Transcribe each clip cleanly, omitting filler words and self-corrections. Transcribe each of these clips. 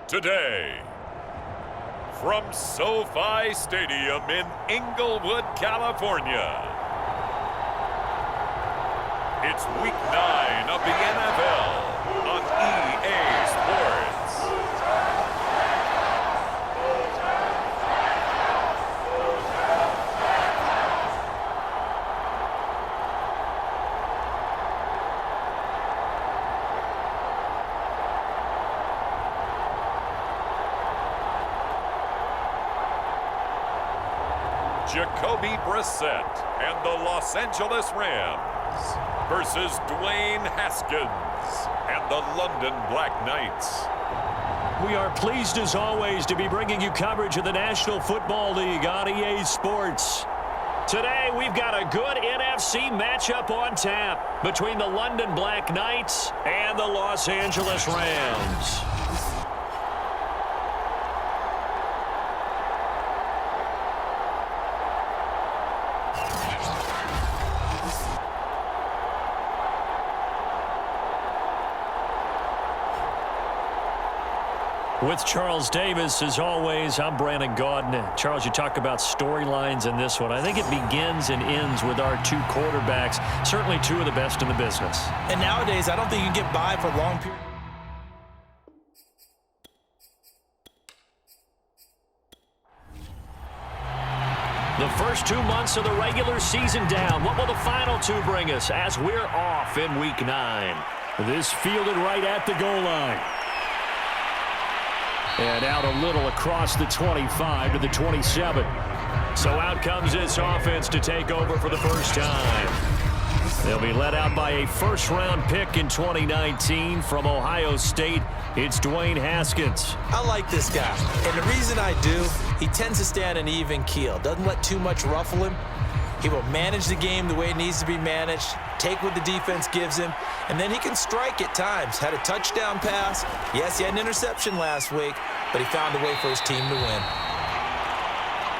today. From SoFi Stadium in Inglewood, California, it's Week 9 of the NFL on EA Sports. Jacoby Brissett and the Los Angeles Rams versus Dwayne Haskins and the London Black Knights. We are pleased as always to be bringing you coverage of the National Football League on EA Sports. Today we've got a good NFC matchup on tap between the London Black Knights and the Los Angeles Rams. With Charles Davis, as always, I'm Brandon Gaudin. Charles, you talk about storylines in this one. I think it begins and ends with our two quarterbacks, certainly two of the best in the business. And nowadays, I don't think you can get by for long periods. The first 2 months of the regular season down. What will the final two bring us as we're off in Week 9? This fielded right at the goal line. And out a little across the 25 to the 27. So out comes this offense to take over for the first time. They'll be led out by a first-round pick in 2019 from Ohio State. It's Dwayne Haskins. I like this guy. And the reason I do, he tends to stand an even keel. Doesn't let too much ruffle him. He will manage the game the way it needs to be managed, take what the defense gives him, and then he can strike at times. Had a touchdown pass. Yes, he had an interception last week, but he found a way for his team to win.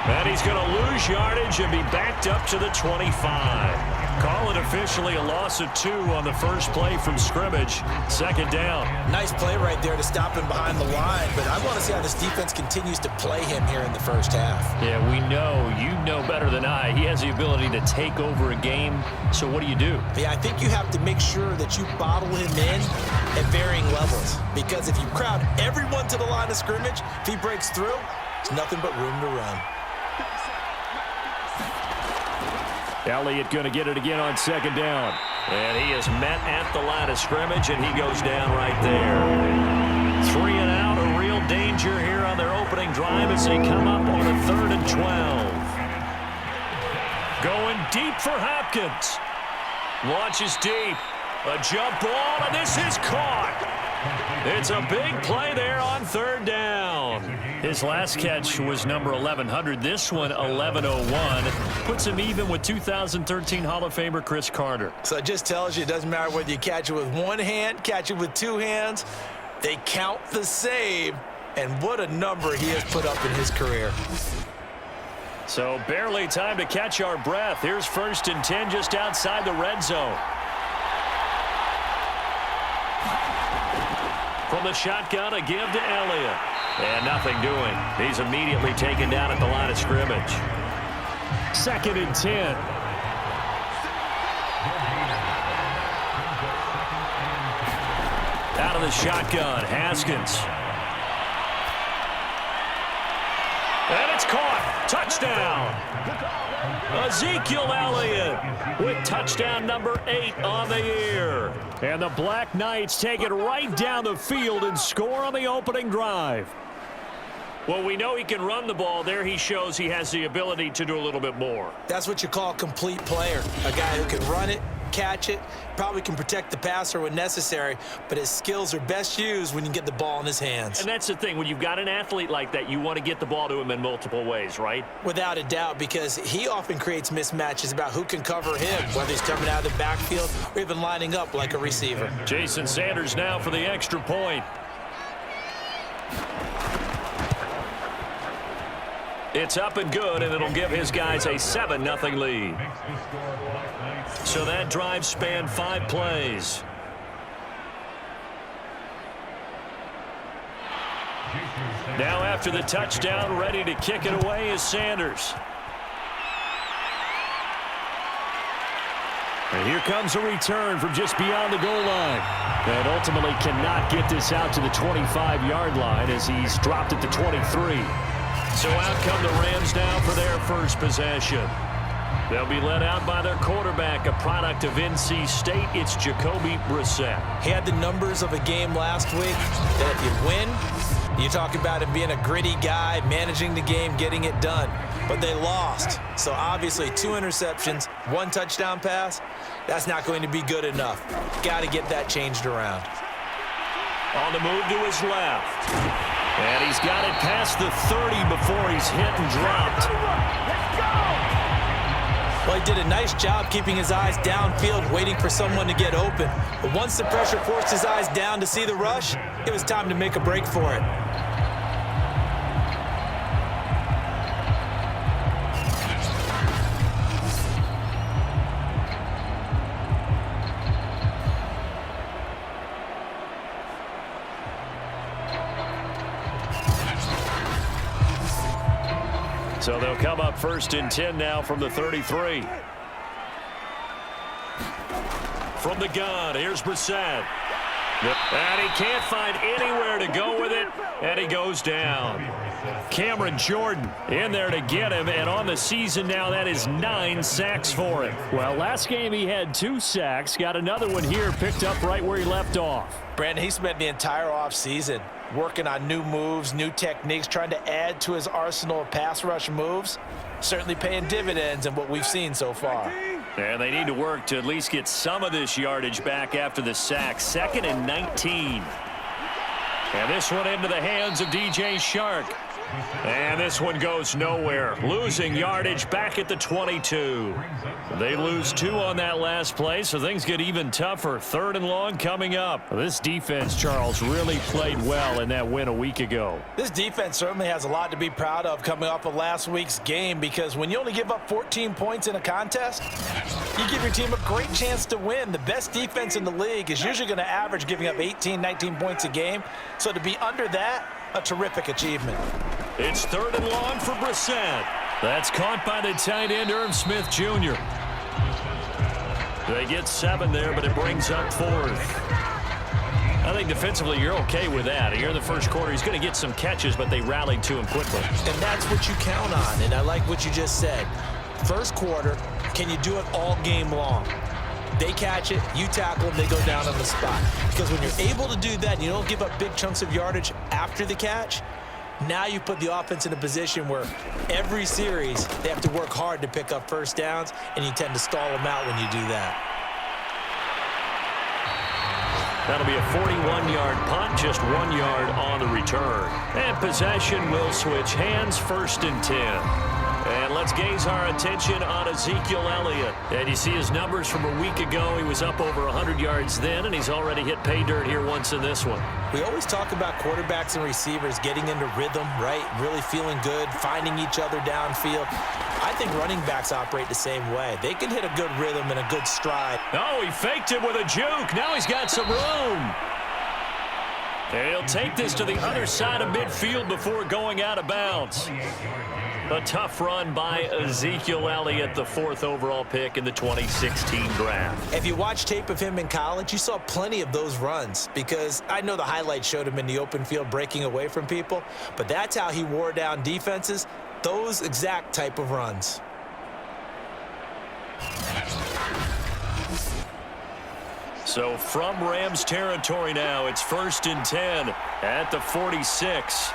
And he's going to lose yardage and be backed up to the 25. Call it officially a loss of 2 on the first play from scrimmage. Second down. Nice play right there to stop him behind the line, but I want to see how this defense continues to play him here in the first half. Yeah, we know. You know better than I. He has the ability to take over a game, so what do you do? Yeah, I think you have to make sure that you bottle him in at varying levels, because if you crowd everyone to the line of scrimmage, if he breaks through, there's nothing but room to run. Elliott going to get it again on second down. And he is met at the line of scrimmage, and he goes down right there. 3 and out, a real danger here on their opening drive as they come up on a 3rd and 12. Going deep for Hopkins. Launches deep. A jump ball, and this is caught. It's a big play there on 3rd down. His last catch was number 1100. This one, 1101. Puts him even with 2013 Hall of Famer Chris Carter. So it just tells you it doesn't matter whether you catch it with one hand, catch it with 2 hands. They count the save, and what a number he has put up in his career. So barely time to catch our breath. Here's 1st and 10 just outside the red zone. From the shotgun, a give to Elliott. And nothing doing. He's immediately taken down at the line of scrimmage. 2nd and 10. Out of the shotgun, Haskins. And it's caught. Touchdown. Ezekiel Elliott with touchdown number 8 on the year. And the Black Knights take it right down the field and score on the opening drive. Well, we know he can run the ball. There he shows he has the ability to do a little bit more. That's what you call a complete player. A guy who can run it, catch it, probably can protect the passer when necessary, but his skills are best used when you get the ball in his hands. And that's the thing. When you've got an athlete like that, you want to get the ball to him in multiple ways, right? Without a doubt, because he often creates mismatches about who can cover him, whether he's coming out of the backfield or even lining up like a receiver. Jason Sanders now for the extra point. It's up and good, and it'll give his guys a 7-0 lead. So that drive spanned 5 plays. Now after the touchdown, ready to kick it away is Sanders. And here comes a return from just beyond the goal line. And ultimately cannot get this out to the 25-yard line as he's dropped at the 23. So out come the Rams now for their first possession. They'll be led out by their quarterback, a product of NC State. It's Jacoby Brissett. He had the numbers of a game last week that if you win, you talk about him being a gritty guy, managing the game, getting it done. But they lost. So obviously 2 interceptions, 1 touchdown pass, that's not going to be good enough. Got to get that changed around. On the move to his left. And he's got it past the 30 before he's hit and dropped. Well, he did a nice job keeping his eyes downfield, waiting for someone to get open. But once the pressure forced his eyes down to see the rush, it was time to make a break for it. So they'll come up 1st and 10 now from the 33. From the gun, here's Brissett. And he can't find anywhere to go with it, and he goes down. Cameron Jordan in there to get him, and on the season now, that is 9 sacks for him. Well, last game he had 2 sacks, got another one here, picked up right where he left off. Brandon, he spent the entire offseason working on new moves, new techniques, trying to add to his arsenal of pass rush moves. Certainly paying dividends in what we've seen so far. And they need to work to at least get some of this yardage back after the sack. 2nd and 19. And this one into the hands of DJ Shark. And this one goes nowhere. Losing yardage back at the 22. They lose 2 on that last play, so things get even tougher. 3rd and long coming up. This defense, Charles, really played well in that win a week ago. This defense certainly has a lot to be proud of coming off of last week's game, because when you only give up 14 points in a contest, you give your team a great chance to win. The best defense in the league is usually going to average giving up 18, 19 points a game. So to be under that, a terrific achievement. It's 3rd and long for Brissett. That's caught by the tight end, Irv Smith Jr. They get 7 there, but it brings up 4th. I think defensively you're okay with that. Here in the first quarter, he's going to get some catches, but they rallied to him quickly. And that's what you count on, and I like what you just said. First quarter, can you do it all game long? They catch it, you tackle them, they go down on the spot. Because when you're able to do that and you don't give up big chunks of yardage after the catch, now you put the offense in a position where every series they have to work hard to pick up first downs, and you tend to stall them out when you do that. That'll be a 41-yard punt, just 1 yard on the return. And possession will switch hands, 1st and 10. And let's gaze our attention on Ezekiel Elliott. And you see his numbers from a week ago. He was up over 100 yards then, and he's already hit pay dirt here once in this one. We always talk about quarterbacks and receivers getting into rhythm, right? Really feeling good, finding each other downfield. I think running backs operate the same way. They can hit a good rhythm and a good stride. Oh, he faked it with a juke. Now he's got some room. And he'll take this to the other side of midfield before going out of bounds. A tough run by Ezekiel Elliott, the 4th overall pick in the 2016 draft. If you watch tape of him in college, you saw plenty of those runs, because I know the highlights showed him in the open field breaking away from people, but that's how he wore down defenses, those exact type of runs. So from Rams territory now, it's 1st and 10 at the 46.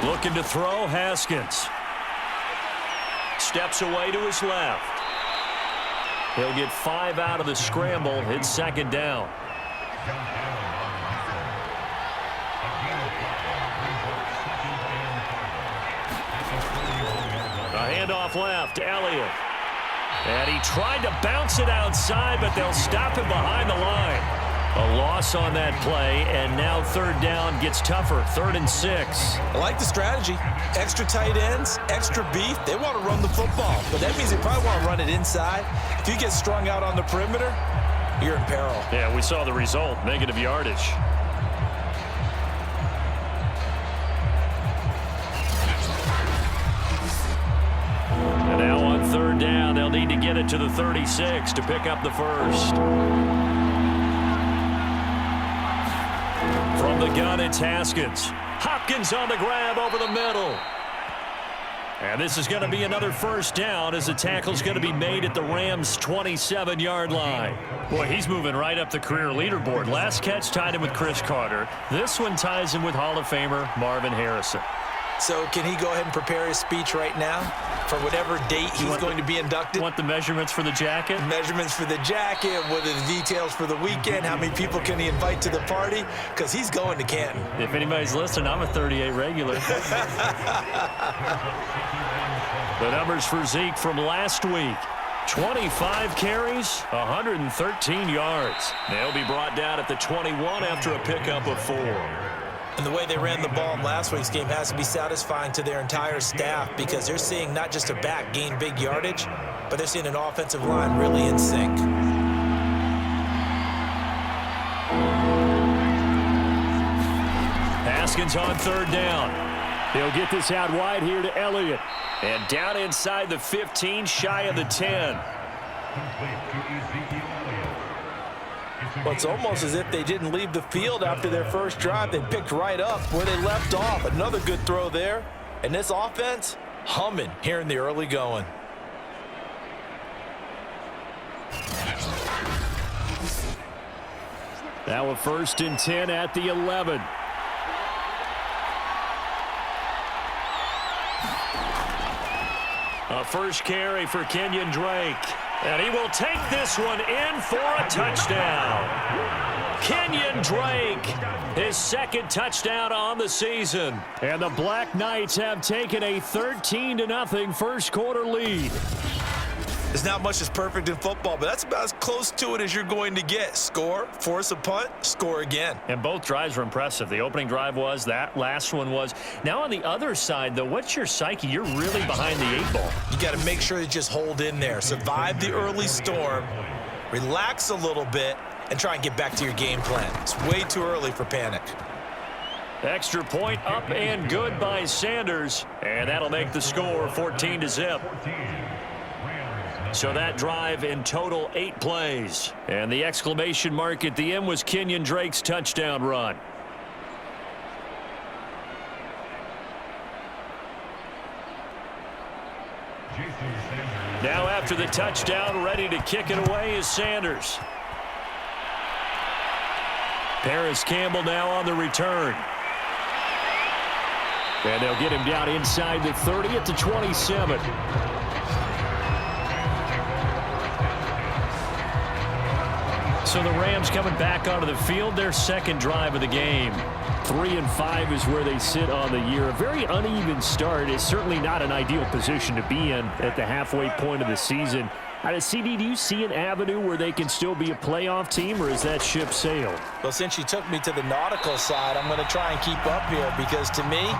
Looking to throw, Haskins. Steps away to his left. He'll get 5 out of the scramble. It's 2nd down. A handoff left, Elliott. And he tried to bounce it outside, but they'll stop him behind the line. A loss on that play, and now 3rd down gets tougher. 3rd and 6. I like the strategy. Extra tight ends, extra beef. They want to run the football, but that means they probably want to run it inside. If you get strung out on the perimeter, you're in peril. Yeah, we saw the result, negative yardage. need to get it to the 36 to pick up the first. From the gun, it's Haskins. Hopkins on the grab over the middle. And this is going to be another first down as the tackle's going to be made at the Rams' 27-yard line. Boy, he's moving right up the career leaderboard. Last catch tied him with Chris Carter. This one ties him with Hall of Famer Marvin Harrison. So can he go ahead and prepare his speech right now for whatever date he's going to be inducted? Want the measurements for the jacket? Measurements for the jacket, what are the details for the weekend, how many people can he invite to the party? Because he's going to Canton. If anybody's listening, I'm a 38 regular. The numbers for Zeke from last week. 25 carries, 113 yards. They'll be brought down at the 21 after a pickup of 4. And the way they ran the ball in last week's game has to be satisfying to their entire staff because they're seeing not just a back gain big yardage, but they're seeing an offensive line really in sync. Haskins on third down. He'll get this out wide here to Elliott. And down inside the 15, shy of the 10. Well, it's almost as if they didn't leave the field after their first drive. They picked right up where they left off. Another good throw there. And this offense, humming here in the early going. Now a 1st and 10 at the 11. A first carry for Kenyon Drake. And he will take this one in for a touchdown. Kenyon Drake, his 2nd touchdown on the season. And the Black Knights have taken a 13-0 first quarter lead. There's not much that's perfect in football, but that's about as close to it as you're going to get. Score, force a punt, score again. And both drives were impressive. The opening drive was, that last one was. Now on the other side, though, what's your psyche? You're really behind the 8 ball. You got to make sure you just hold in there. Survive the early storm, relax a little bit, and try and get back to your game plan. It's way too early for panic. Extra point up and good by Sanders. And that'll make the score 14-0. So that drive in total 8 plays. And the exclamation mark at the end was Kenyon Drake's touchdown run. Now after the touchdown, ready to kick it away is Sanders. Paris Campbell now on the return. And they'll get him down inside the 30 at the 27. So the Rams coming back onto the field, their 2nd drive of the game. 3-5 is where they sit on the year. A very uneven start is certainly not an ideal position to be in at the halfway point of the season. CD, do you see an avenue where they can still be a playoff team, or is that ship sailed? Well, since you took me to the nautical side, I'm going to try and keep up here because to me,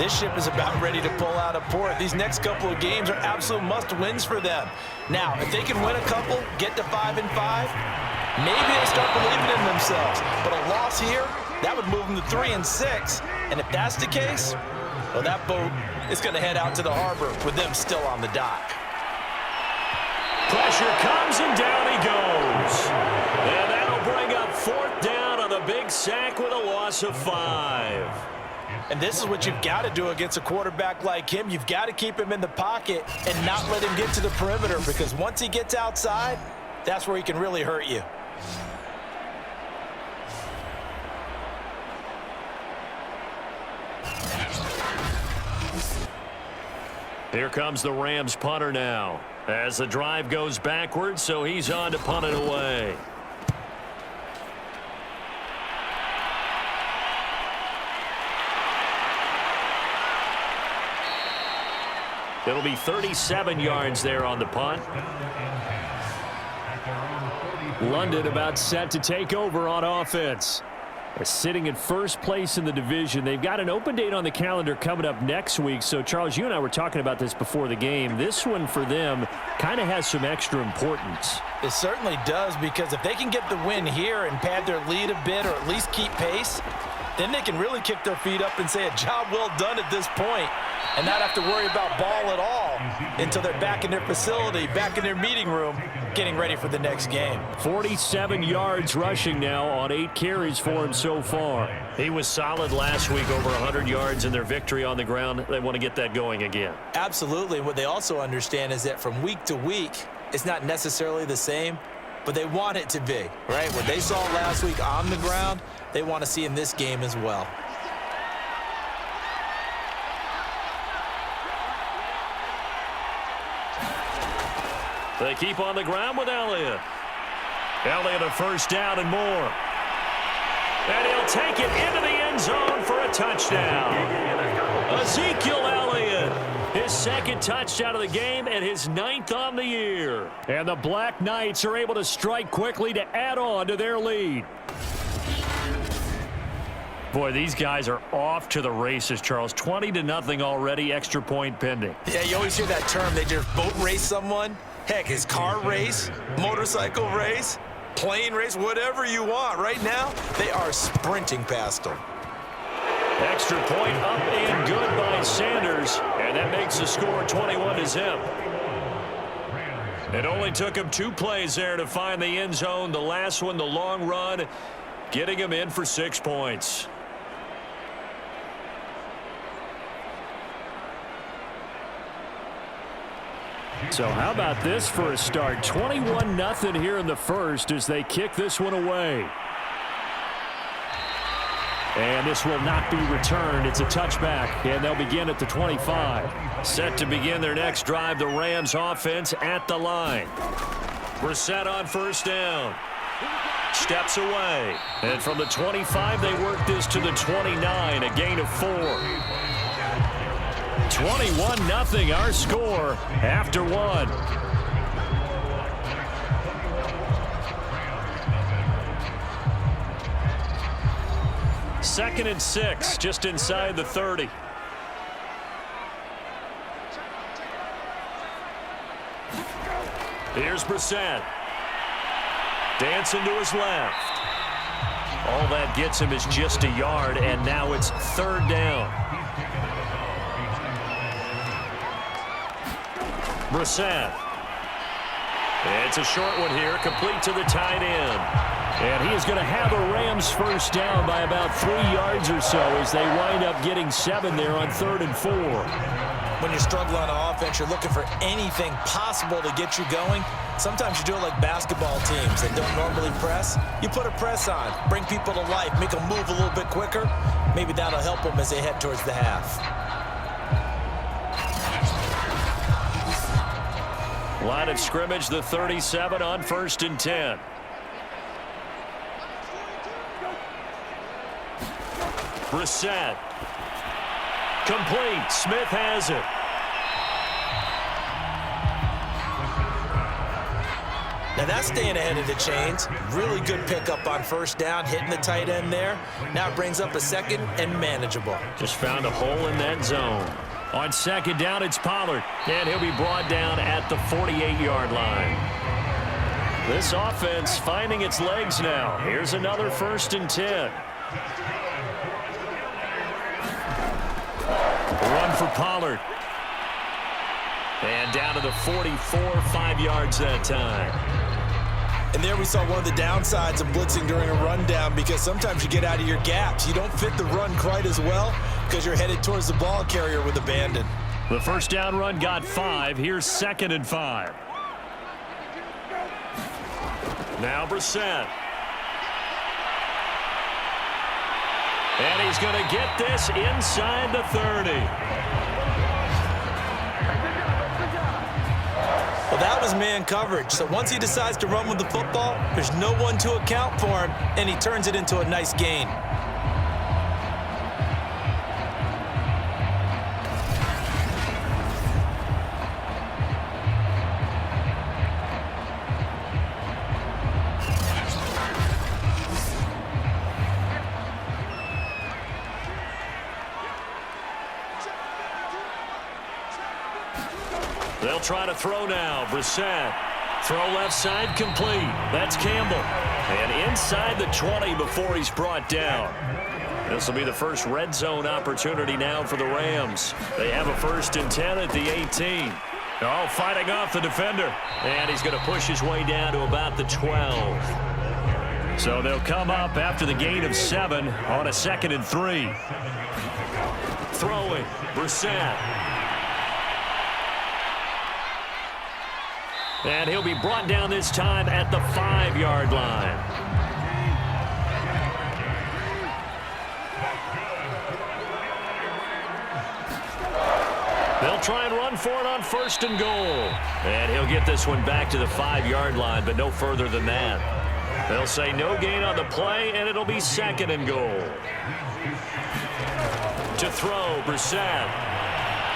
this ship is about ready to pull out of port. These next couple of games are absolute must-wins for them. Now, if they can win a couple, get to 5-5, maybe they'll start believing in themselves. But a loss here, that would move them to 3-6. And if that's the case, well, that boat is going to head out to the harbor with them still on the dock. Pressure comes, and down he goes. And that'll bring up 4th down on a big sack with a loss of 5. And this is what you've got to do against a quarterback like him. You've got to keep him in the pocket and not let him get to the perimeter because once he gets outside, that's where he can really hurt you. Here comes the Rams punter now as the drive goes backwards, so he's on to punt it away. It'll be 37 yards there on the punt. London about set to take over on offense. They're sitting in first place in the division. They've got an open date on the calendar coming up next week. So, Charles, you and I were talking about this before the game. This one for them kind of has some extra importance. It certainly does, because if they can get the win here and pad their lead a bit or at least keep pace, then they can really kick their feet up and say a job well done at this point and not have to worry about ball at all until they're back in their facility, back in their meeting room, getting ready for the next game. 47 yards rushing now on 8 carries for him so far. He was solid last week, over 100 yards in their victory on the ground. They want to get that going again. Absolutely. What they also understand is that from week to week, it's not necessarily the same, but they want it to be, right? What they saw last week on the ground, they want to see in this game as well. They keep on the ground with Elliott. Elliott a first down and more. And he'll take it into the end zone for a touchdown. Ezekiel Elliott, his second touchdown of the game and his 9th on the year. And the Black Knights are able to strike quickly to add on to their lead. Boy, these guys are off to the races, Charles. 20-0 already, extra point pending. Yeah, you always hear that term. They just boat race someone. Heck, his car race, motorcycle race, plane race, whatever you want. Right now, they are sprinting past them. Extra point up and good by Sanders, and that makes the score 21-0. It only took him 2 plays there to find the end zone. The last one, the long run, getting him in for 6 points. So how about this for a start? 21-0 here in the first as they kick this one away. And this will not be returned. It's a touchback, and they'll begin at the 25. Set to begin their next drive, the Rams offense at the line. Brissett on first down. Steps away. And from the 25, they work this to the 29, a gain of 4. 21-0 our score after 1. Second and 6, just inside the 30. Here's Brissett. Dancing to his left. All that gets him is just a yard, and now it's 3rd down. Brissett. It's a short one here, complete to the tight end. And he is going to have a Rams first down by about 3 yards or so as they wind up getting 7 there on 3rd and 4. When you're struggling on offense, you're looking for anything possible to get you going. Sometimes you do it like basketball teams that don't normally press. You put a press on, bring people to life, make them move a little bit quicker. Maybe that'll help them as they head towards the half. Line of scrimmage, the 37 on 1st and 10. Brissett. Complete. Smith has it. Now that's staying ahead of the chains. Really good pickup on first down, hitting the tight end there. Now it brings up a 2nd and manageable. Just found a hole in that zone. On 2nd down, it's Pollard, and he'll be brought down at the 48-yard line. This offense finding its legs now. Here's another 1st and 10. Run for Pollard. And down to the 44, 5 yards that time. And there we saw one of the downsides of blitzing during a rundown, because sometimes you get out of your gaps. You don't fit the run quite as well because you're headed towards the ball carrier with abandon. The first down run got 5. Here's 2nd and 5. Now Brissett. And he's going to get this inside the 30. Well, that was man coverage. So once he decides to run with the football, there's no one to account for him, and he turns it into a nice gain. They'll try to throw now. Brissett. Throw left side complete. That's Campbell. And inside the 20 before he's brought down. This will be the first red zone opportunity now for the Rams. They have a 1st and 10 at the 18. Oh, fighting off the defender. And he's going to push his way down to about the 12. So they'll come up after the gain of 7 on a 2nd and 3. Throwing, Brissett. And he'll be brought down this time at the 5-yard line. They'll try and run for it on 1st and goal. And he'll get this one back to the 5-yard line, but no further than that. They'll say no gain on the play, and it'll be 2nd and goal. To throw, Brissett.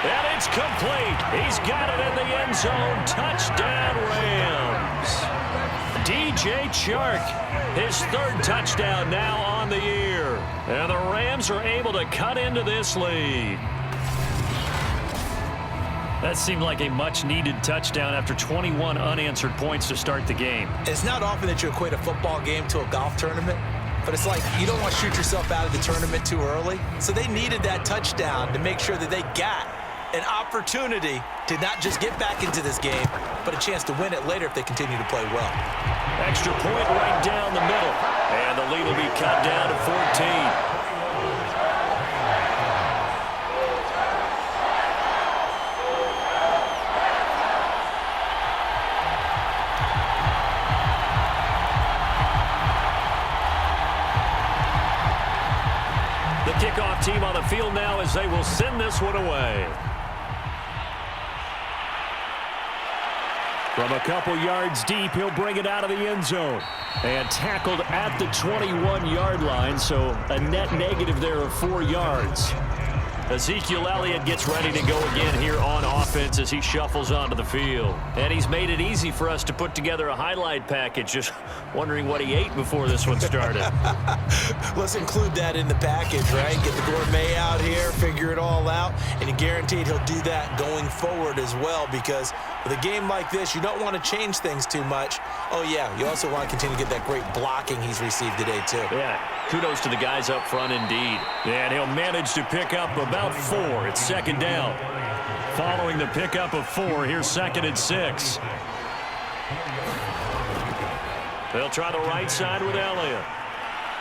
And it's complete. He's got it in the end zone. Touchdown, Rams. DJ Chark, his 3rd touchdown now on the year. And the Rams are able to cut into this lead. That seemed like a much-needed touchdown after 21 unanswered points to start the game. It's not often that you equate a football game to a golf tournament, but it's like you don't want to shoot yourself out of the tournament too early. So they needed that touchdown to make sure that they got an opportunity to not just get back into this game, but a chance to win it later if they continue to play well. Extra point right down the middle, and the lead will be cut down to 14. Kickoff team on the field now as they will send this one away. From a couple yards deep, he'll bring it out of the end zone. And tackled at the 21-yard line, so a net negative there of 4 yards. Ezekiel Elliott gets ready to go again here on offense as he shuffles onto the field. And he's made it easy for us to put together a highlight package. Just wondering what he ate before this one started. Let's include that in the package, right? Get the gourmet out here, figure it all out, and you're guaranteed he'll do that going forward as well, because with a game like this, you don't want to change things too much. Oh, yeah, you also want to continue to get that great blocking he's received today, too. Yeah, kudos to the guys up front indeed. And he'll manage to pick up about 4. It's 2nd down. Following the pickup of 4, here's 2nd and 6. They'll try the right side with Elliott.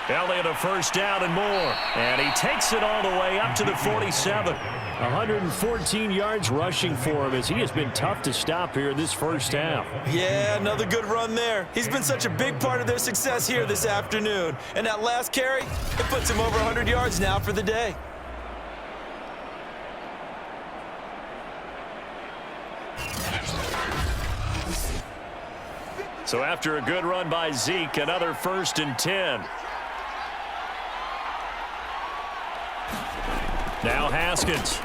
Elliott a 1st down and more. And he takes it all the way up to the 47. 114 yards rushing for him as he has been tough to stop here in this first half. Yeah, another good run there. He's been such a big part of their success here this afternoon. And that last carry, it puts him over 100 yards now for the day. So after a good run by Zeke, another 1st and 10. Now Haskins.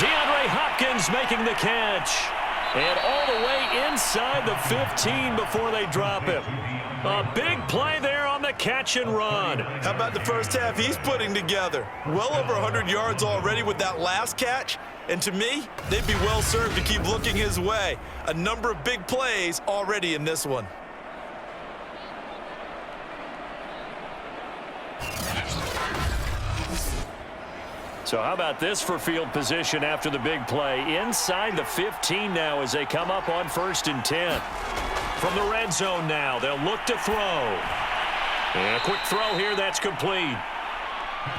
DeAndre Hopkins making the catch. And all the way inside the 15 before they drop him. A big play there on the catch and run. How about the first half he's putting together? Well over 100 yards already with that last catch. And to me, they'd be well served to keep looking his way. A number of big plays already in this one. So how about this for field position after the big play? Inside the 15 now as they come up on 1st and 10. From the red zone now, they'll look to throw. And a quick throw here, that's complete.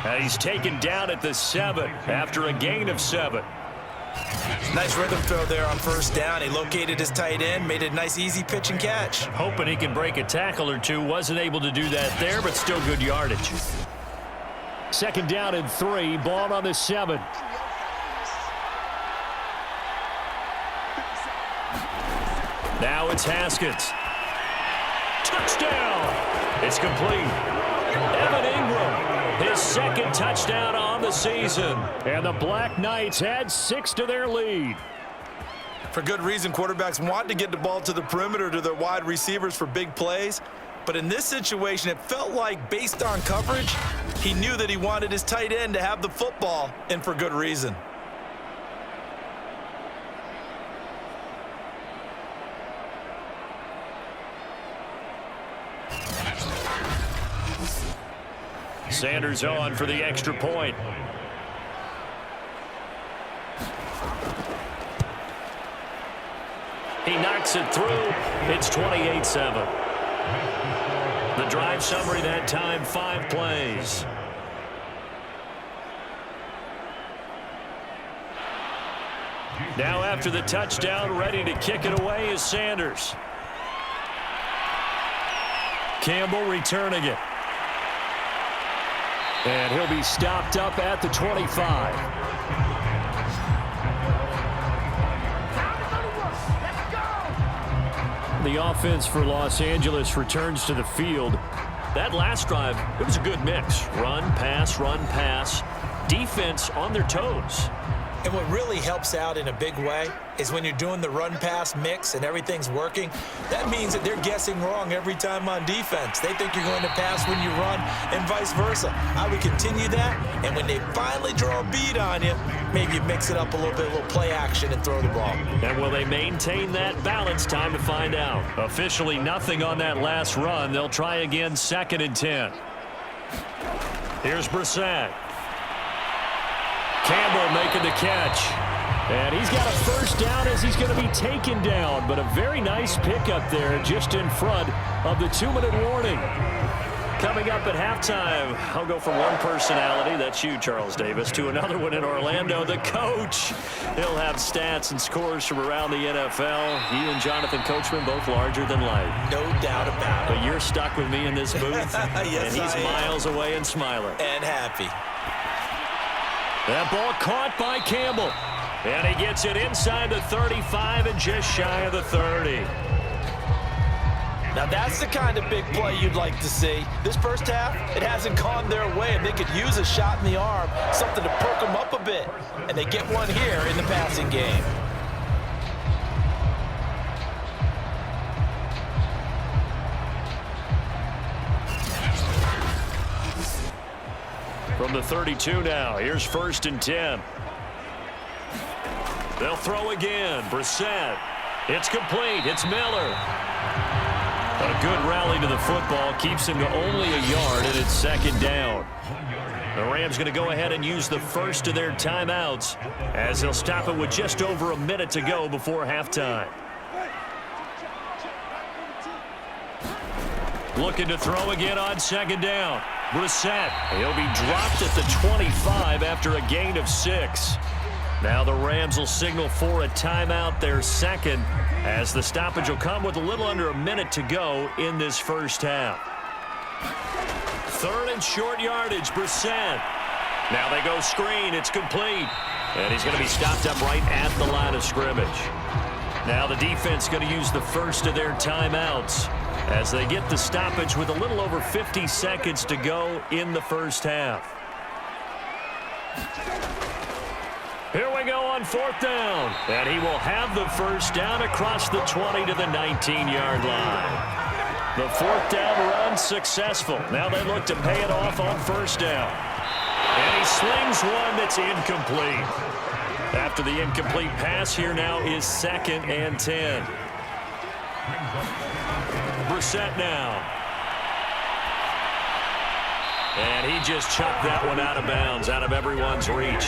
And he's taken down at the 7 after a gain of 7. Nice rhythm throw there on 1st down. He located his tight end, made a nice easy pitch and catch. Hoping he can break a tackle or two. Wasn't able to do that there, but still good yardage. 2nd down and 3, ball on the 7. Now it's Haskins. Touchdown! It's complete. Evan Ingram, his 2nd touchdown on the season. And the Black Knights add 6 to their lead. For good reason, quarterbacks want to get the ball to the perimeter to their wide receivers for big plays. But in this situation, it felt like, based on coverage, he knew that he wanted his tight end to have the football, and for good reason. Sanders on for the extra point. He knocks it through. It's 28-7. The drive summary that time, 5 plays. Now after the touchdown, ready to kick it away is Sanders. Campbell returning it. And he'll be stopped up at the 25. The offense for Los Angeles returns to the field. That last drive, it was a good mix. Run, pass, defense on their toes. And what really helps out in a big way is when you're doing the run-pass mix and everything's working, that means that they're guessing wrong every time on defense. They think you're going to pass when you run and vice versa. I would continue that, and when they finally draw a bead on you, maybe you mix it up a little play action and throw the ball. And will they maintain that balance? Time to find out. Officially nothing on that last run. They'll try again, 2nd and 10. Here's Brissett. Campbell making the catch. And he's got a first down as he's going to be taken down. But a very nice pickup there just in front of the 2-minute warning. Coming up at halftime, I'll go from one personality, that's you, Charles Davis, to another one in Orlando, the coach. He'll have stats and scores from around the NFL. You and Jonathan Coachman, both larger than life. No doubt about it. But you're stuck with me in this booth. Yes, and he's miles away and smiling. And happy. That ball caught by Campbell. And he gets it inside the 35 and just shy of the 30. Now that's the kind of big play you'd like to see. This first half, it hasn't gone their way, and they could use a shot in the arm, something to perk them up a bit. And they get one here in the passing game. From the 32 now, here's 1st and 10. They'll throw again. Brissett. It's complete. It's Miller. A good rally to the football keeps him to only a yard, and it's 2nd down. The Rams going to go ahead and use the first of their timeouts as they'll stop it with just over a minute to go before halftime. Looking to throw again on 2nd down. Brissett. He'll be dropped at the 25 after a gain of 6. Now the Rams will signal for a timeout, their 2nd, as the stoppage will come with a little under a minute to go in this first half. 3rd and short yardage, Brissett. Now they go screen. It's complete. And he's going to be stopped up right at the line of scrimmage. Now the defense going to use the first of their timeouts as they get the stoppage with a little over 50 seconds to go in the first half. Here we go on 4th down. And he will have the first down across the 20 to the 19-yard line. The 4th down run successful. Now they look to pay it off on 1st down. And he slings one that's incomplete. After the incomplete pass, here now is 2nd and 10. Brissett now. And he just chucked that one out of bounds, out of everyone's reach.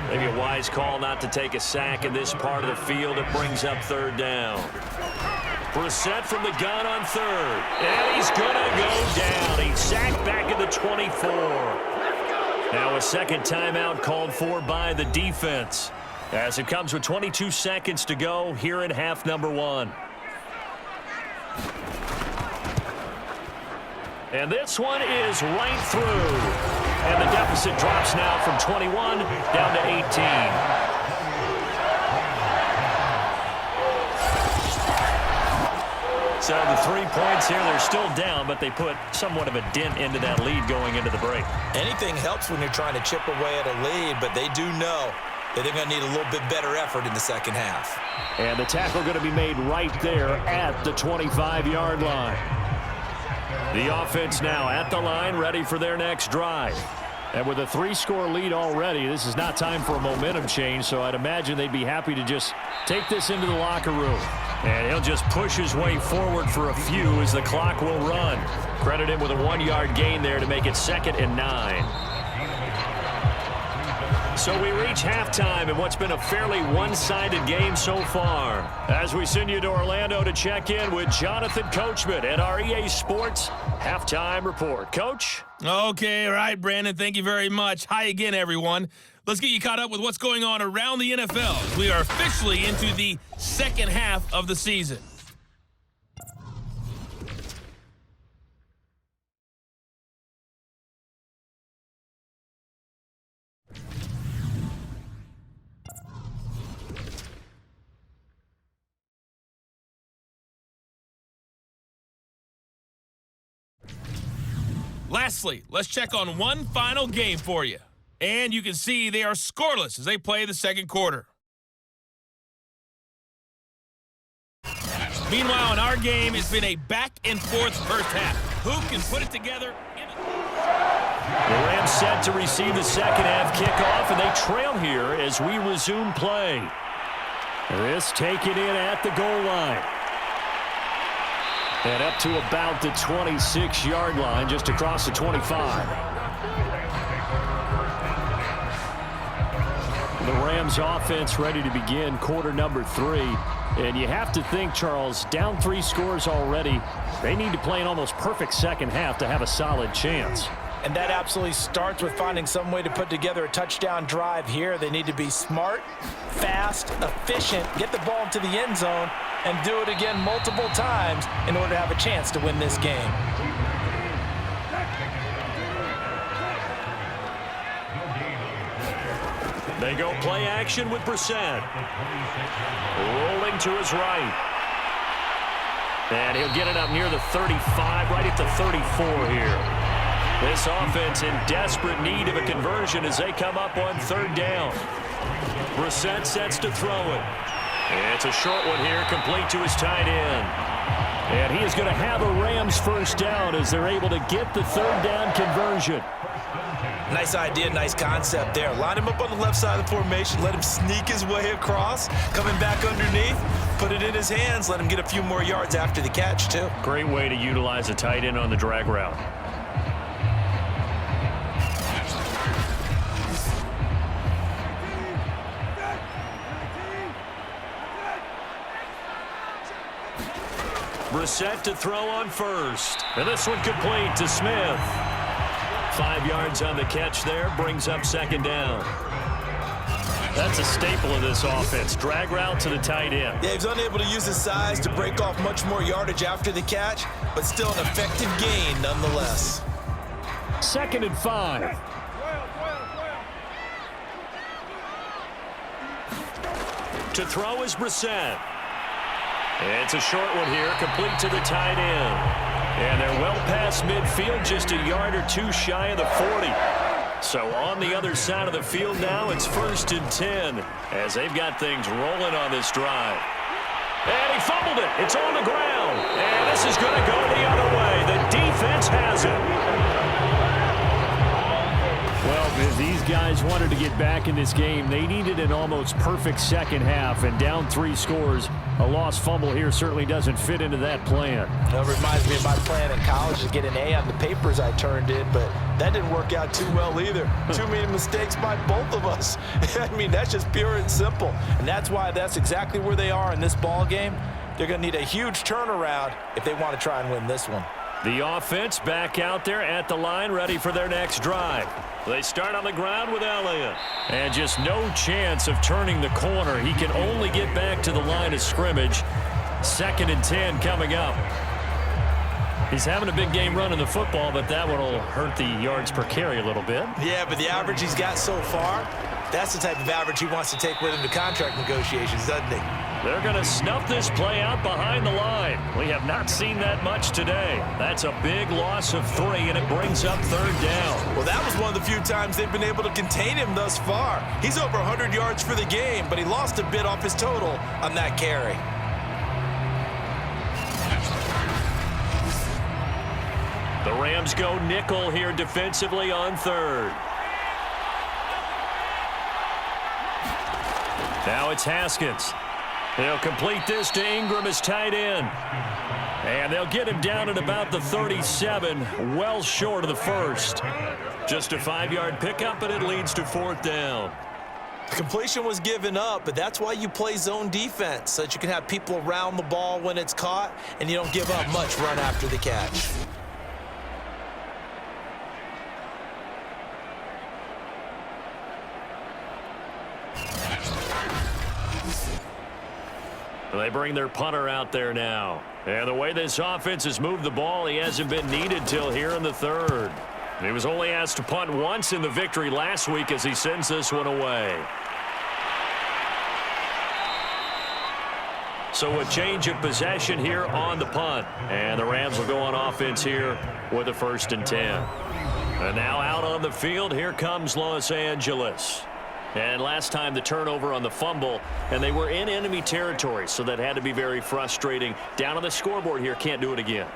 Maybe a wise call not to take a sack in this part of the field. It brings up 3rd down. Brissett from the gun on 3rd. And he's going to go down. He's sacked back at the 24. Now a 2nd timeout called for by the defense, as it comes with 22 seconds to go here in half number 1. And this one is right through. And the deficit drops now from 21 down to 18. So the 3 points here, they're still down, but they put somewhat of a dent into that lead going into the break. Anything helps when you're trying to chip away at a lead, but they do know that they're going to need a little bit better effort in the second half. And the tackle going to be made right there at the 25-yard line. The offense now at the line, ready for their next drive. And with a 3-score lead already, this is not time for a momentum change, so I'd imagine they'd be happy to just take this into the locker room. And he'll just push his way forward for a few as the clock will run. Credit him with a 1-yard gain there to make it 2nd and 9. So we reach halftime in what's been a fairly one-sided game so far. As we send you to Orlando to check in with Jonathan Coachman at our EA Sports Halftime Report. Coach? Okay, all right, Brandon. Thank you very much. Hi again, everyone. Let's get you caught up with what's going on around the NFL. We are officially into the second half of the season. Lastly, let's check on one final game for you. And you can see they are scoreless as they play the second quarter. Meanwhile, in our game, it's been a back-and-forth first half. Who can put it together? The Rams set to receive the second half kickoff, and they trail here as we resume play. This taken in at the goal line. And up to about the 26-yard line, just across the 25. The Rams offense ready to begin quarter number 3. And you have to think, Charles, down 3 scores already. They need to play an almost perfect second half to have a solid chance. And that absolutely starts with finding some way to put together a touchdown drive here. They need to be smart, fast, efficient, get the ball into the end zone, and do it again multiple times in order to have a chance to win this game. They go play action with Brissett. Rolling to his right. And he'll get it up near the 35, right at the 34 here. This offense in desperate need of a conversion as they come up on 3rd down. Brissett sets to throw it. It's a short one here, complete to his tight end. And he is going to have a Rams first down as they're able to get the 3rd down conversion. Nice idea, nice concept there. Line him up on the left side of the formation, let him sneak his way across, coming back underneath, put it in his hands, let him get a few more yards after the catch, too. Great way to utilize a tight end on the drag route. Brissett to throw on first. And this one complete to Smith. 5 yards on the catch there, brings up 2nd down. That's a staple of this offense. Drag route to the tight end. Yeah, he's unable to use his size to break off much more yardage after the catch, but still an effective gain nonetheless. 2nd and 5. To throw is Brissett. It's a short one here, complete to the tight end. And they're well past midfield, just a yard or 2 shy of the 40. So on the other side of the field now, it's 1st and 10 as they've got things rolling on this drive. And he fumbled it. It's on the ground. And this is going to go the other way. The defense has it. Well, if these guys wanted to get back in this game, they needed an almost perfect second half, and down 3 scores. A lost fumble here certainly doesn't fit into that plan. That reminds me of my plan in college to get an A on the papers I turned in, but that didn't work out too well either. Too many mistakes by both of us. I mean, that's just pure and simple. And that's why that's exactly where they are in this ball game. They're going to need a huge turnaround if they want to try and win this one. The offense back out there at the line, ready for their next drive. They start on the ground with Elliott. And just no chance of turning the corner. He can only get back to the line of scrimmage. 2nd and 10 coming up. He's having a big game running the football, but that one will hurt the yards per carry a little bit. Yeah, but the average he's got so far, that's the type of average he wants to take with him to contract negotiations, doesn't he? They're going to snuff this play out behind the line. We have not seen that much today. That's a big loss of 3, and it brings up 3rd down. Well, that was one of the few times they've been able to contain him thus far. He's over 100 yards for the game, but he lost a bit off his total on that carry. The Rams go nickel here defensively on 3rd. Now it's Haskins. They'll complete this to Ingram as tight end. And they'll get him down at about the 37, well short of the first. Just a 5-yard pickup, and it leads to 4th down. The completion was given up, but that's why you play zone defense, so that you can have people around the ball when it's caught, and you don't give up much run after the catch. They bring their punter out there now. And the way this offense has moved the ball, he hasn't been needed till here in the 3rd. He was only asked to punt once in the victory last week as he sends this one away. So a change of possession here on the punt. And the Rams will go on offense here with a 1st and 10. And now out on the field, here comes Los Angeles. And last time the turnover on the fumble, and they were in enemy territory, so that had to be very frustrating. Down on the scoreboard here, can't do it again.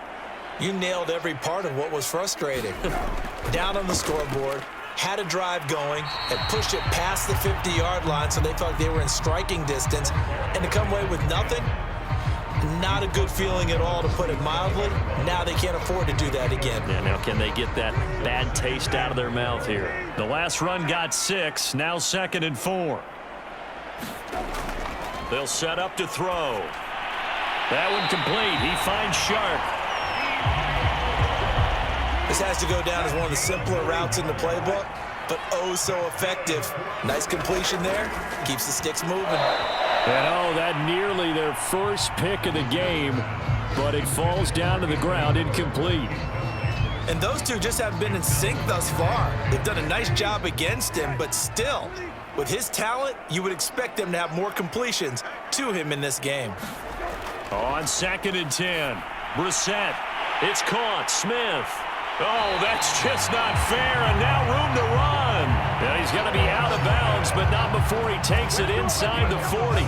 You nailed every part of what was frustrating. Down on the scoreboard, had a drive going, and pushed it past the 50-yard line so they felt they were in striking distance, and to come away with nothing, not a good feeling at all, to put it mildly. Now they can't afford to do that again. Yeah, now can they get that bad taste out of their mouth here? The last run got 6, now 2nd and 4. They'll set up to throw. That one complete. He finds Sharp. This has to go down as one of the simpler routes in the playbook, but oh so effective. Nice completion there. Keeps the sticks moving. And oh, that nearly their first pick of the game, but it falls down to the ground incomplete. And those two just haven't been in sync thus far. They've done a nice job against him, but still, with his talent, you would expect them to have more completions to him in this game. On 2nd and 10, Brissett. It's caught. Smith. Oh, that's just not fair, and now room to run. And he's going to be out of bounds, but not before he takes it inside the 40.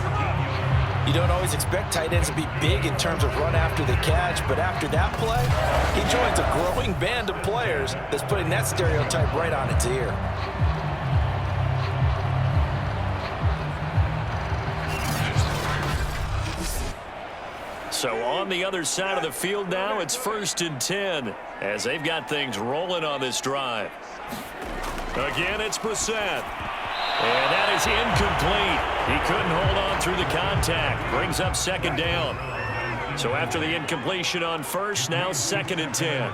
You don't always expect tight ends to be big in terms of run after the catch, but after that play, he joins a growing band of players that's putting that stereotype right on its ear. So on the other side of the field now, it's 1st and 10 as they've got things rolling on this drive. Again, it's Brissett. And that is incomplete. He couldn't hold on through the contact. Brings up 2nd down. So after the incompletion on 1st, now 2nd and 10.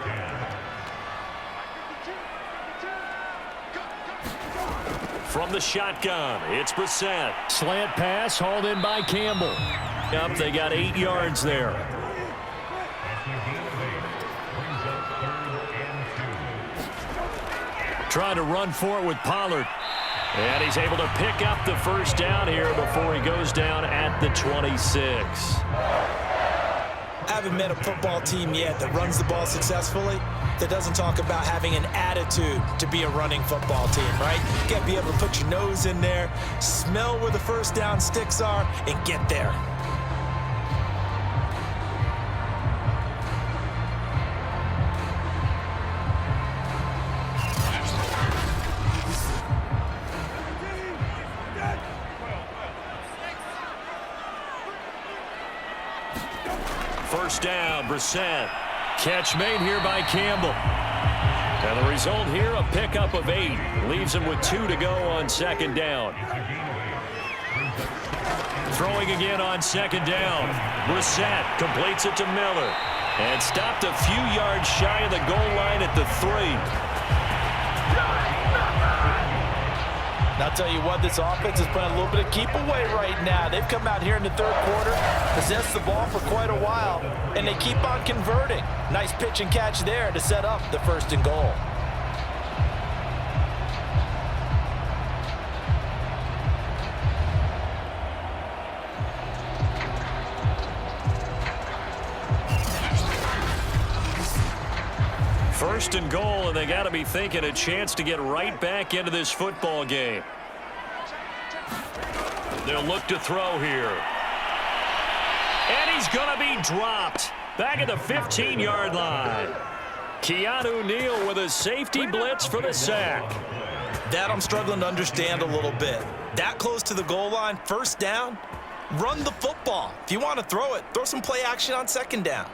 From the shotgun, it's Brissett. Slant pass hauled in by Campbell. Up, they got 8 yards there. Trying to run for it with Pollard. And he's able to pick up the 1st down here before he goes down at the 26. I haven't met a football team yet that runs the ball successfully that doesn't talk about having an attitude to be a running football team, right? You got to be able to put your nose in there, smell where the 1st down sticks are, and get there. First down, Brissett. Catch made here by Campbell. And the result here, a pickup of 8. Leaves him with 2 to go on 2nd down. Throwing again on 2nd down. Brissett completes it to Miller. And stopped a few yards shy of the goal line at the 3. I'll tell you what, this offense is playing a little bit of keep away right now. They've come out here in the 3rd quarter, possessed the ball for quite a while, and they keep on converting. Nice pitch and catch there to set up the 1st and goal. First and goal, and they got to be thinking a chance to get right back into this football game. They'll look to throw here. And he's going to be dropped back at the 15-yard line. Keanu Neal with a safety blitz for the sack. That I'm struggling to understand a little bit. That close to the goal line, first down, run the football. If you want to throw it, throw some play action on second down.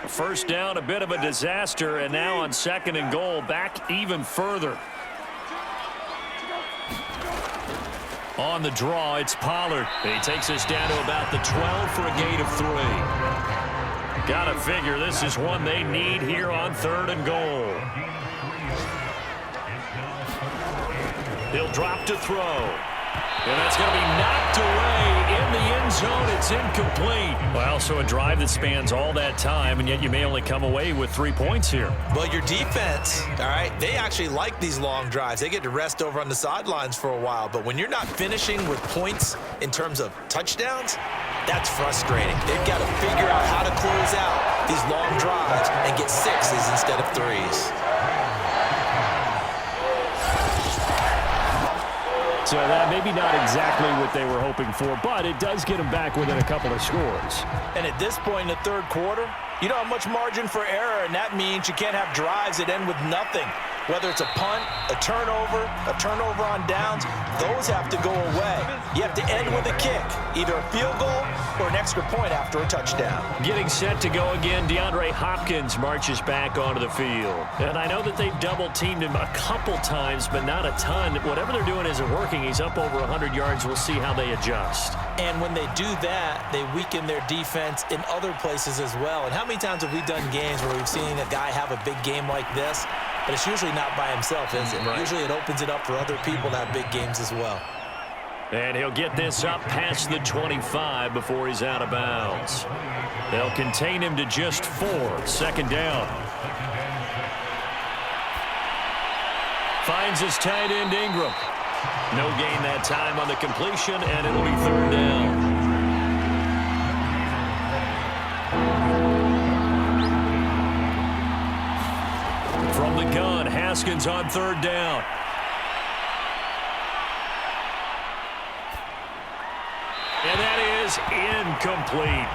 First down, a bit of a disaster, and now on second and goal, back even further. On the draw, it's Pollard. He takes us down to about the 12 for a gain of 3. Gotta figure this is one they need here on third and goal. He'll drop to throw. And that's going to be knocked away in the end zone. It's incomplete. Well, so a drive that spans all that time, and yet you may only come away with 3 points here. Well, your defense, all right, they actually like these long drives. They get to rest over on the sidelines for a while. But when you're not finishing with points in terms of touchdowns, that's frustrating. They've got to figure out how to close out these long drives and get 6s instead of 3s. So that maybe not exactly what they were hoping for, but it does get them back within a couple of scores. And at this point in the third quarter, you don't have much margin for error, and that means you can't have drives that end with nothing. Whether it's a punt, a turnover on downs, those have to go away. You have to end with a kick, either a field goal or an extra point after a touchdown. Getting set to go again, DeAndre Hopkins marches back onto the field. And I know that they've double-teamed him a couple times, but not a ton. Whatever they're doing isn't working. He's up over 100 yards. We'll see how they adjust. And when they do that, they weaken their defense in other places as well. And how many times have we done games where we've seen a guy have a big game like this? But it's usually not by himself, is it? Right. Usually it opens it up for other people to have big games as well. And he'll get this up past the 25 before he's out of bounds. They'll contain him to just 4. Second down. Finds his tight end Ingram. No gain that time on the completion, and it'll be third down. From the gun, Haskins on third down. And that is incomplete.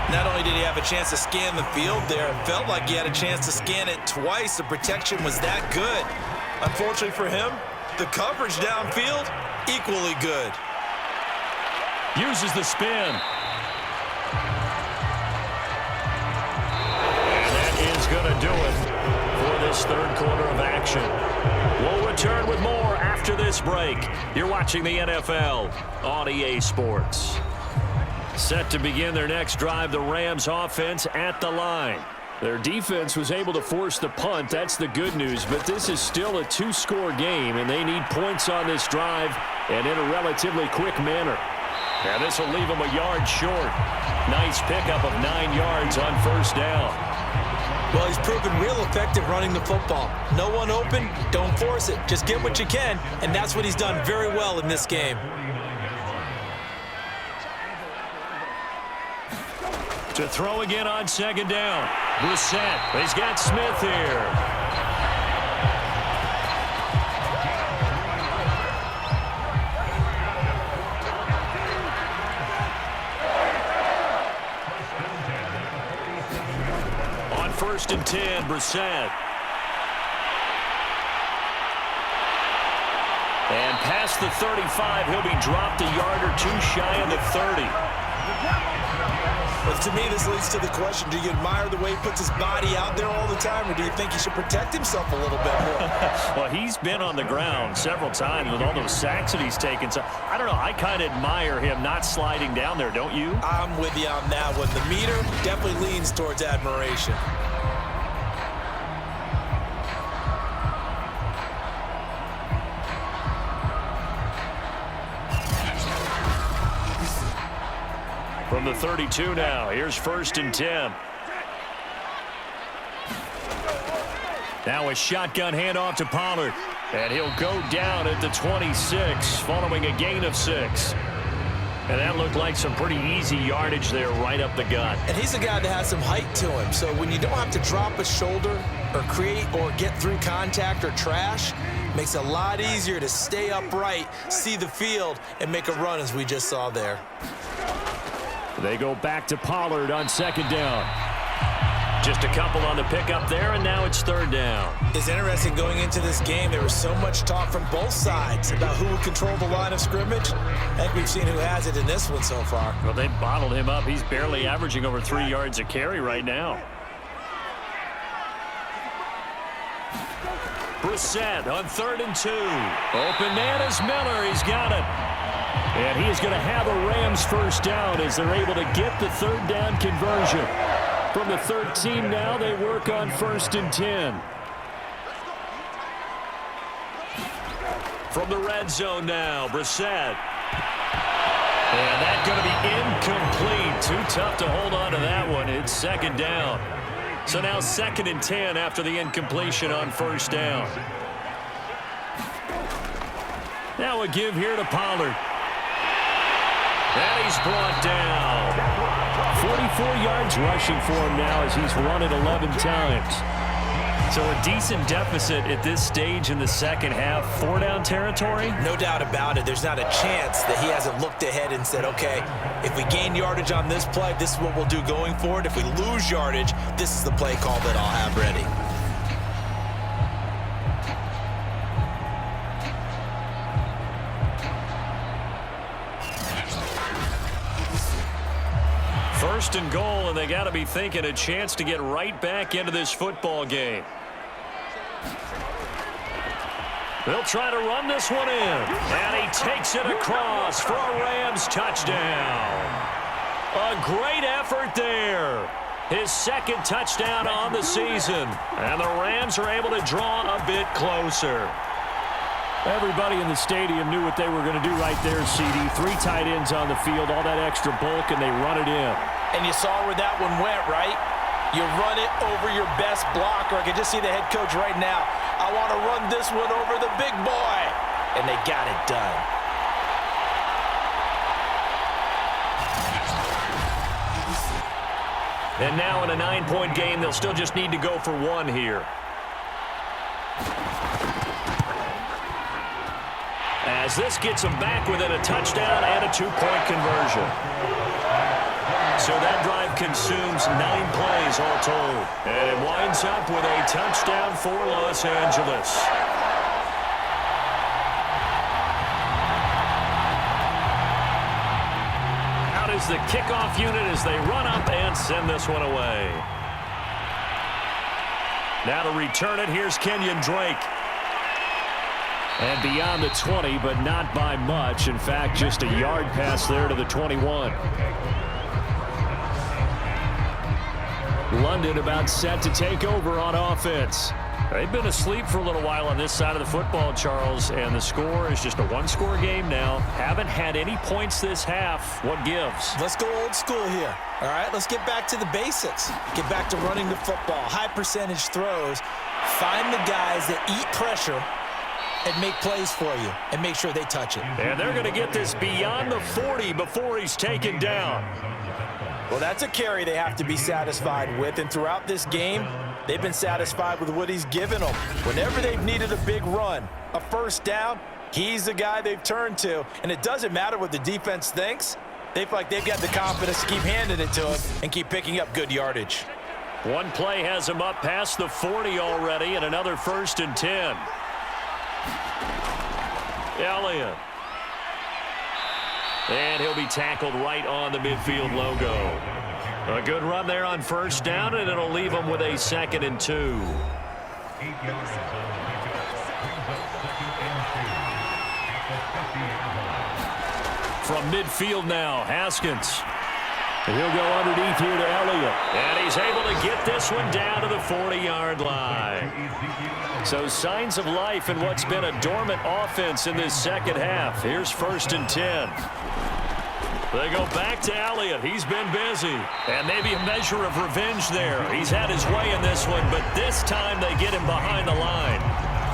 Not only did he have a chance to scan the field there, it felt like he had a chance to scan it twice. The protection was that good. Unfortunately for him, the coverage downfield, equally good. Uses the spin. And that is going to do it for this third quarter of action. We'll return with more after this break. You're watching the NFL on EA Sports. Set to begin their next drive, the Rams offense at the line. Their defense was able to force the punt. That's the good news, but this is still a 2-score game, and they need points on this drive and in a relatively quick manner. And this will leave them a yard short. Nice pickup of 9 yards on first down. Well, he's proven real effective running the football. No one open, don't force it. Just get what you can, and that's what he's done very well in this game. To throw again on second down. Brissett. He's got Smith here. On 1st and 10, Brissett. And past the 35, he'll be dropped a yard or 2 shy of the 30. But to me, this leads to the question, do you admire the way he puts his body out there all the time, or do you think he should protect himself a little bit more? Well, he's been on the ground several times with all those sacks that he's taken. So, I don't know. I kind of admire him not sliding down there, don't you? I'm with you on that one. The meter definitely leans towards admiration. From the 32 now, here's 1st and 10. Now a shotgun handoff to And that looked like some pretty easy yardage there right up the gut. And he's a guy that has some height to him. So when you don't have to drop a shoulder or create or get through contact or trash, it makes it a lot easier to stay upright, see the field, and make a run as we just saw there. They go back to Pollard on second down. Just a couple on the pickup there, and now it's third down. It's interesting going into this game. There was so much talk from both sides about who would control the line of scrimmage. I think we've seen who has it in this one so far. Well, they bottled him up. He's barely averaging over 3 yards a carry right now. Brissett on 3rd and 2. Open man is Miller. He's got it. And he is going to have a Rams first down as they're able to get the third down conversion. From the 13 now, they work on 1st and 10. From the red zone now, Brissett. And that's going to be incomplete. Too tough to hold on to that one. It's second down. So now 2nd and 10 after the incompletion on 1st down. Now a give here to Pollard. And he's brought down. 44 yards rushing for him now as he's run it 11 times. So a decent deficit at this stage in the second half. 4-down territory? No doubt about it. There's not a chance that he hasn't looked ahead and said, okay, if we gain yardage on this play, this is what we'll do going forward. If we lose yardage, this is the play call that I'll have ready. First and goal, and they got to be thinking a chance to get right back into this football game. They'll try to run this one in, and he takes it across for a Rams touchdown. A great effort there. His 2nd touchdown on the season, and the Rams are able to draw a bit closer. Everybody in the stadium knew what they were going to do right there, CD. 3 tight ends on the field, all that extra bulk, and they run it in. And you saw where that one went, right? You run it over your best blocker. I can just see the head coach right now. I want to run this one over the big boy. And they got it done. And now in a 9-point game, they'll still just need to go for 1 here. As this gets them back within a touchdown and a 2-point conversion. So that drive consumes 9 plays all told. And it winds up with a touchdown for Los Angeles. Out is the kickoff unit as they run up and send this one away. Now to return it, here's Kenyon Drake. And beyond the 20, but not by much. In fact, just a yard pass there to the 21. London about set to take over on offense. They've been asleep for a little while on this side of the football, Charles, and the score is just a 1-score game now. Haven't had any points this half. What gives? Let's go old school here. All right, let's get back to the basics. Get back to running the football, high percentage throws. Find the guys that eat pressure and make plays for you and make sure they touch it. And they're going to get this beyond the 40 before he's taken down. Well, that's a carry they have to be satisfied with, and throughout this game, they've been satisfied with what he's given them. Whenever they've needed a big run, a first down, he's the guy they've turned to, and it doesn't matter what the defense thinks. They feel like they've got the confidence to keep handing it to him and keep picking up good yardage. One play has him up past the 40 already, and another 1st and 10. Elliott. And he'll be tackled right on the midfield logo. A good run there on 1st down, and it'll leave him with a 2nd and 2. From midfield now, Haskins. And he'll go underneath here to Elliott. And he's able to get this one down to the 40-yard line. So signs of life in what's been a dormant offense in this second half. Here's 1st and 10. They go back to Elliott. He's been busy. And maybe a measure of revenge there. He's had his way in this one, but this time they get him behind the line.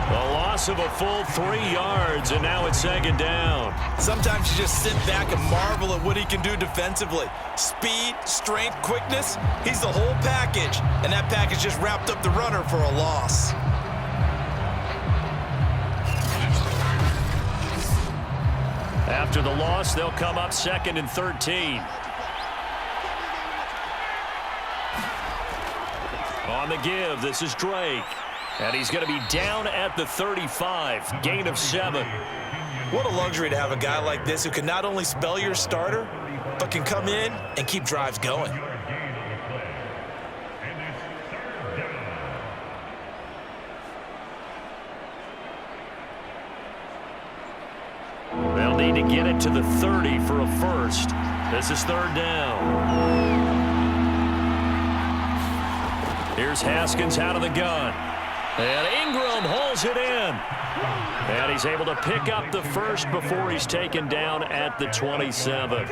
A loss of a full 3 yards, and now it's second down. Sometimes you just sit back and marvel at what he can do defensively. Speed, strength, quickness, he's the whole package. And that package just wrapped up the runner for a loss. After the loss, they'll come up 2nd and 13. On the give, this is Drake. And he's going to be down at the 35, gain of 7. What a luxury to have a guy like this who can not only spell your starter, but can come in and keep drives going. They'll need to get it to the 30 for a first. This is 3rd down. Here's Haskins out of the gun. And Ingram hauls it in. And he's able to pick up the first before he's taken down at the 27.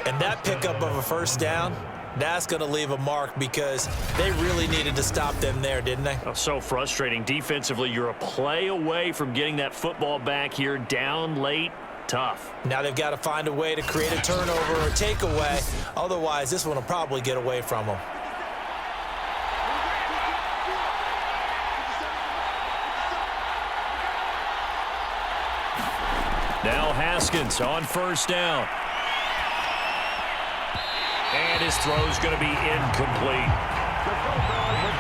And that pickup of a first down, that's going to leave a mark because they really needed to stop them there, didn't they? Oh, so frustrating. Defensively, you're a play away from getting that football back here down late. Tough. Now they've got to find a way to create a turnover or a takeaway. Otherwise, this one will probably get away from them. Now Haskins on first down. And his throw's going to be incomplete.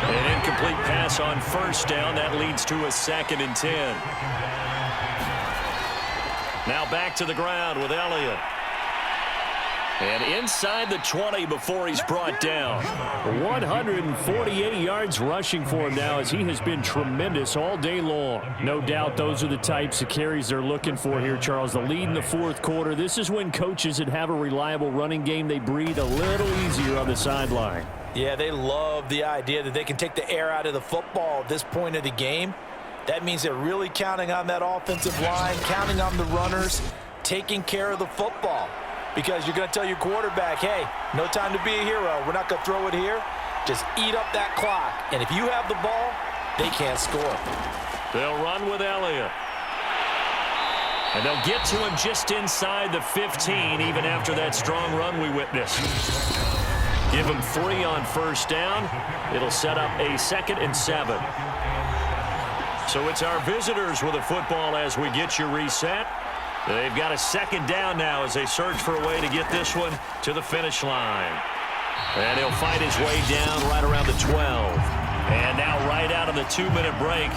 An incomplete pass on first down. That leads to a 2nd and 10. Now back to the ground with Elliott. And inside the 20 before he's brought down. 148 yards rushing for him now as he has been tremendous all day long. No doubt those are the types of carries they're looking for here, Charles. The lead in the 4th quarter. This is when coaches that have a reliable running game, they breathe a little easier on the sideline. Yeah, they love the idea that they can take the air out of the football at this point of the game. That means they're really counting on that offensive line, counting on the runners, taking care of the football. Because you're going to tell your quarterback, hey, no time to be a hero. We're not going to throw it here. Just eat up that clock. And if you have the ball, they can't score. They'll run with Elliott. And they'll get to him just inside the 15, even after that strong run we witnessed. Give him 3 on first down. It'll set up a 2nd and 7. So it's our visitors with the football as we get you reset. They've got a 2nd down now as they search for a way to get this one to the finish line. And he'll fight his way down right around the 12. And now right out of the 2-minute break,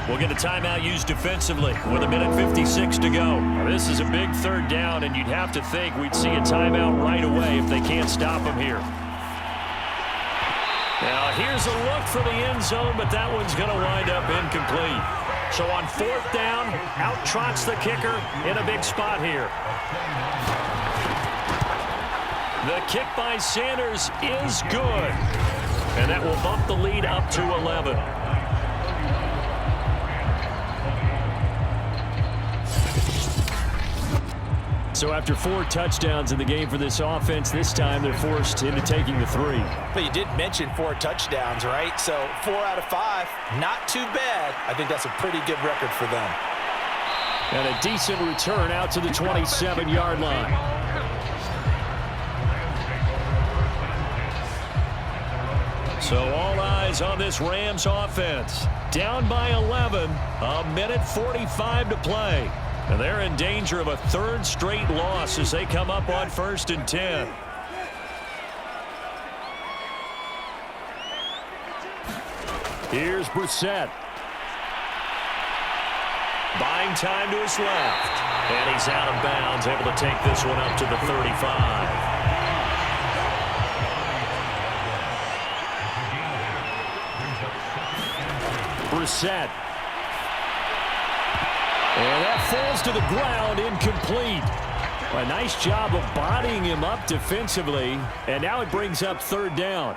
we'll get a timeout used defensively with 1:56 to go. Now, this is a big 3rd down, and you'd have to think we'd see a timeout right away if they can't stop him here. Now, here's a look for the end zone, but that one's going to wind up incomplete. So on 4th down, out trots the kicker in a big spot here. The kick by Sanders is good. And that will bump the lead up to 11. So after 4 touchdowns in the game for this offense, this time they're forced into taking the 3. But you did mention 4 touchdowns, right? So 4 out of 5, not too bad. I think that's a pretty good record for them. And a decent return out to the 27-yard line. So all eyes on this Rams offense. Down by 11, 1:45 to play. And they're in danger of a 3rd straight loss as they come up on 1st and 10. Here's Brissett. Buying time to his left. And he's out of bounds, able to take this one up to the 35. Brissett. And that falls to the ground, incomplete. A nice job of bodying him up defensively, and now it brings up 3rd down.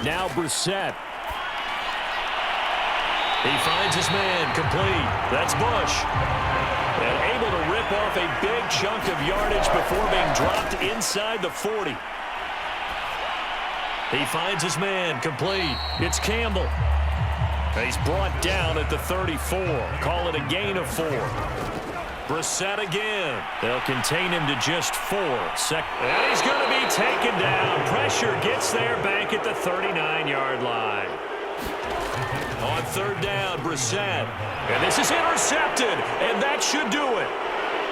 Now Brissett. He finds his man, complete. That's Bush. And able to rip off a big chunk of yardage before being dropped inside the 40. He finds his man, complete. It's Campbell. He's brought down at the 34. Call it a gain of 4. Brissett again. They'll contain him to just 4. And he's going to be taken down. Pressure gets there back at the 39-yard line. On third down, Brissett. And this is intercepted, and that should do it.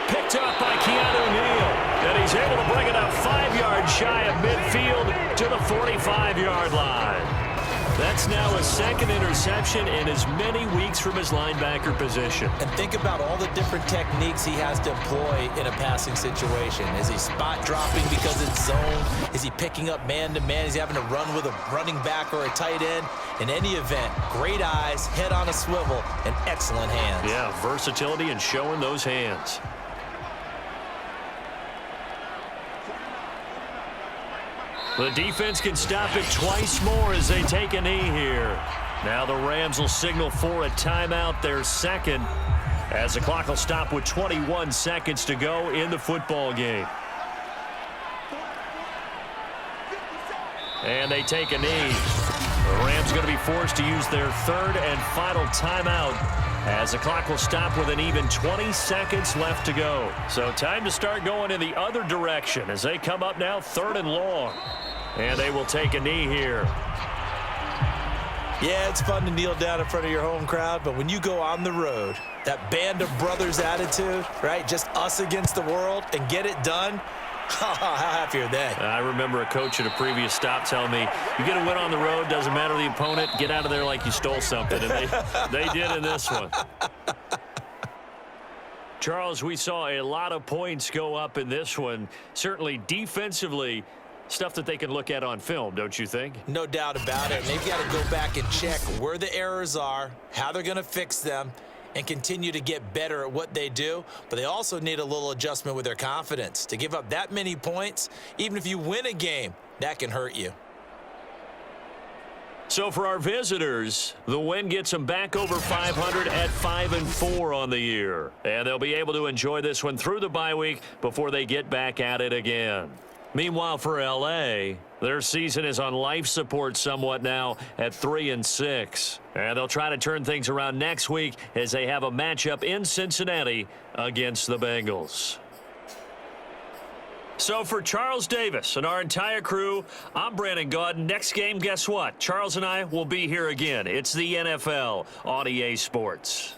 Picked up by Keanu Neal. And he's able to bring it up 5 yards shy of midfield to the 45-yard line. That's now a second interception in as many weeks from his linebacker position. And think about all the different techniques he has to employ in a passing situation. Is he spot dropping because it's zone? Is he picking up man-to-man? Is he having to run with a running back or a tight end? In any event, great eyes, head on a swivel, and excellent hands. Yeah, versatility and showing those hands. The defense can stop it twice more as they take a knee here. Now the Rams will signal for a timeout, their second, as the clock will stop with 21 seconds to go in the football game. And they take a knee. The Rams going to be forced to use their third and final timeout as the clock will stop with an even 20 seconds left to go. So time to start going in the other direction as they come up now third and long. And they will take a knee here. Yeah, it's fun to kneel down in front of your home crowd, but when you go on the road, that band of brothers attitude, right? Just us against the world and get it done. How happy are they? I remember a coach at a previous stop telling me, you get a win on the road, doesn't matter the opponent, get out of there like you stole something. And they did in this one. Charles, we saw a lot of points go up in this one. Certainly defensively, stuff that they can look at on film, don't you think? No doubt about it. And they've got to go back and check where the errors are, how they're going to fix them, and continue to get better at what they do. But they also need a little adjustment with their confidence. To give up that many points, even if you win a game, that can hurt you. So for our visitors, the win gets them back over 500 at 5-4 on the year. And they'll be able to enjoy this one through the bye week before they get back at it again. Meanwhile, for L.A., their season is on life support somewhat now at 3-6. And they'll try to turn things around next week as they have a matchup in Cincinnati against the Bengals. So for Charles Davis and our entire crew, I'm Brandon Gaudin. Next game, guess what? Charles and I will be here again. It's the NFL on EA Sports.